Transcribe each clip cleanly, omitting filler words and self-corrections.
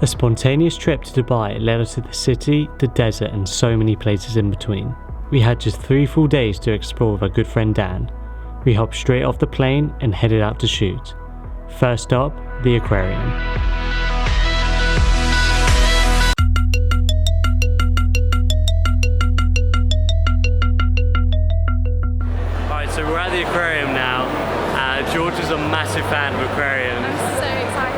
A spontaneous trip to Dubai led us to the city, the desert and so many places in between. We had just 3 full days to explore with our good friend Dan. We hopped straight off the plane and headed out to shoot. First stop, the aquarium. Alright, so we're at the aquarium now. George is a massive fan of aquariums. I'm so excited.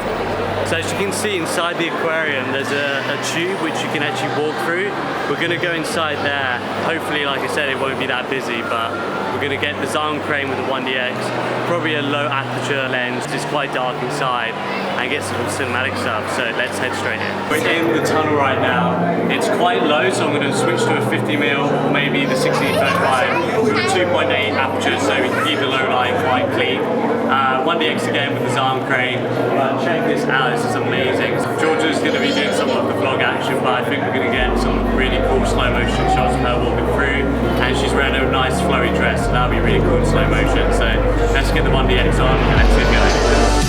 So as you can see inside the aquarium there's a tube which you can actually walk through. We're going to go inside there. Hopefully, like I said, it won't be that busy, but we're going to get the zoom crane with the 1DX, probably a low aperture lens, it's quite dark inside, and get some cinematic stuff. So let's head straight in. We're in the tunnel right now. It's quite low, so I'm going to switch to a 50mm or maybe the 1635 with a 2.8 aperture so we can keep the low light quite clean. 1DX again with the zoom crane. Check this out, this is amazing. Georgia's going to be doing some of the vlog action, but I think we're going to get some really cool slow motion shots of her walking through, and she's wearing a nice flowy dress, so that'll be really cool in slow motion. So let's get the 1DX on and let's get going.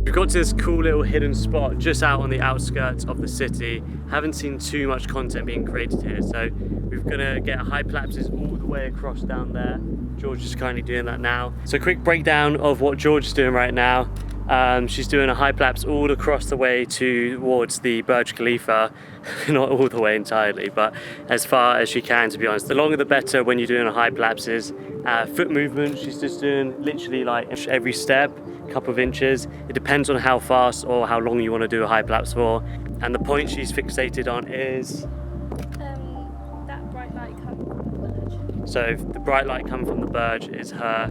We've got to this cool little hidden spot just out on the outskirts of the city. Haven't seen too much content being created here, so we're gonna get hyperlapses all the way across down there. George is currently doing that now. So quick breakdown of what George is doing right now. She's doing a hyperlapse all across the way towards the Burj Khalifa. Not all the way entirely, but as far as she can, to be honest. The longer the better when you're doing a hyperlapses. Foot movement, she's just doing literally like every step, a couple of inches. It depends on how fast or how long you want to do a hyperlapse for. And the point she's fixated on is that bright light coming from the Burj. So the bright light coming from the Burj is her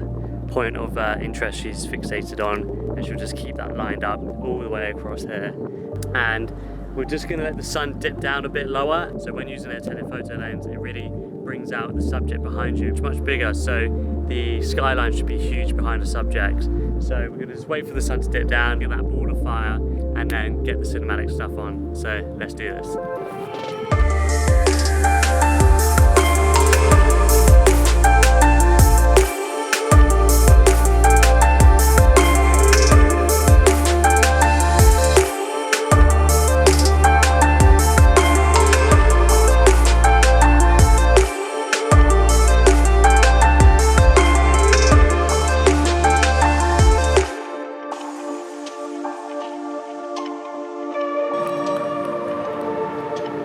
point of interest she's fixated on, and she'll just keep that lined up all the way across here. And we're just going to let the sun dip down a bit lower, so when using a telephoto lens it really brings out the subject behind you. It's much bigger, so the skyline should be huge behind the subject. So we're going to just wait for the sun to dip down, get that ball of fire, and then get the cinematic stuff on. So let's do this.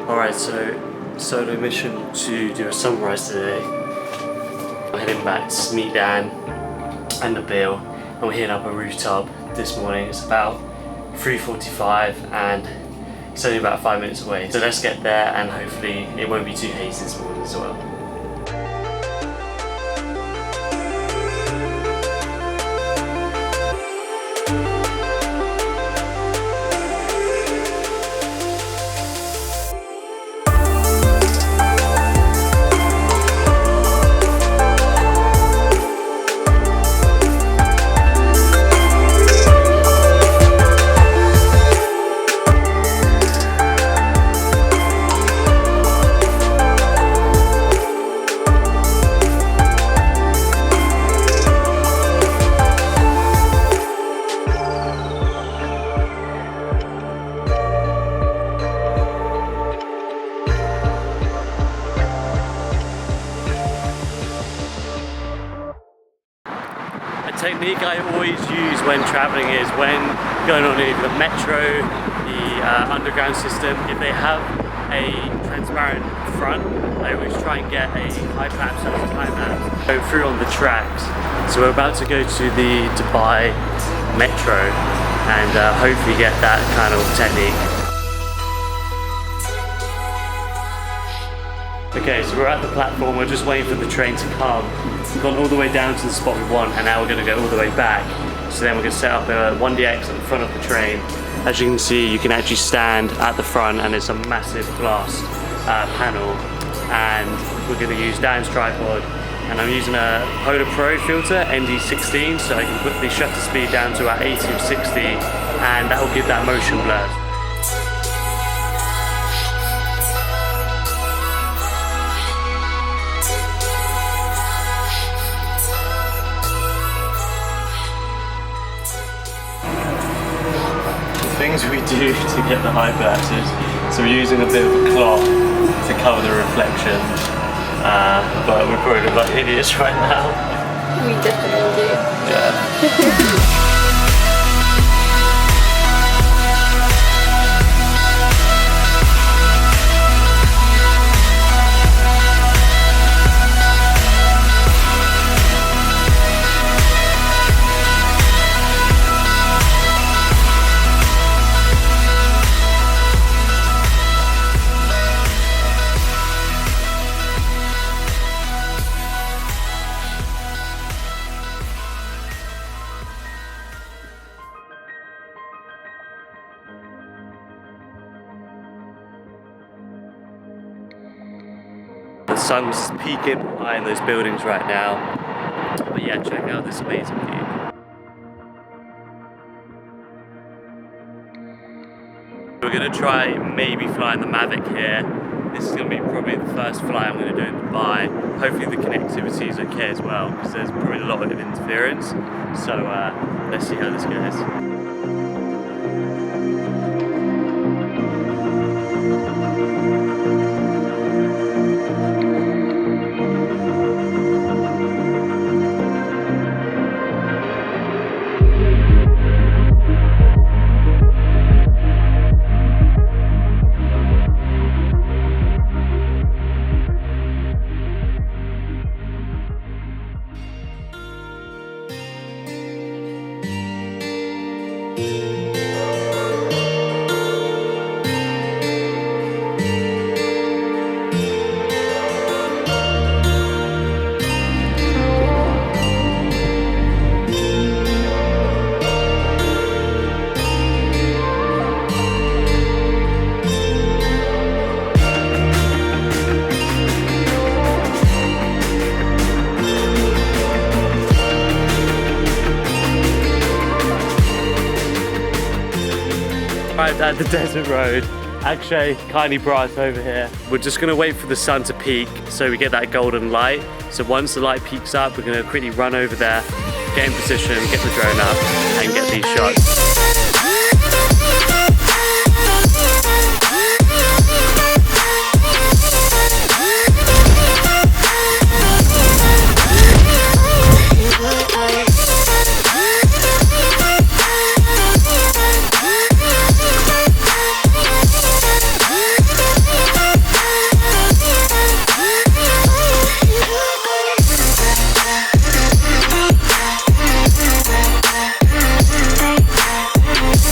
Alright, so solo mission to do a sunrise today. I'm heading back to meet Dan and Nabil, and we're hitting up a rooftop this morning. It's about 3:45 and it's only about 5 minutes away. So let's get there, and hopefully it won't be too hazy this morning as well. Technique I always use when traveling is when going on either the metro, the underground system, if they have a transparent front, I always try and get a hyperlapse or time lapse go through on the tracks. So we're about to go to the Dubai metro and hopefully get that kind of technique. Okay, so we're at the platform, we're just waiting for the train to come. We've gone all the way down to the spot we want, and now we're going to go all the way back. So then we're going to set up a 1DX at the front of the train. As you can see, you can actually stand at the front, and it's a massive glass panel. And we're going to use Dan's tripod, and I'm using a Polar Pro filter, ND16, so I can put the shutter speed down to about 80 or 60, and that will give that motion blur. Things we do to get the hyperlapses. So we're using a bit of a cloth to cover the reflection, but we're probably look like idiots right now. We definitely do. Yeah. The sun's peeking behind those buildings right now, but yeah, check out this amazing view. We're going to try maybe flying the Mavic here. This is going to be probably the first flight I'm going to do in Dubai. Hopefully the connectivity is okay as well, because there's probably a lot of interference. So let's see how this goes. Arrived at the desert road. Akshay kindly brought us over here. We're just gonna wait for the sun to peak so we get that golden light. So once the light peaks up, we're gonna quickly run over there, get in position, get the drone up, and get these shots.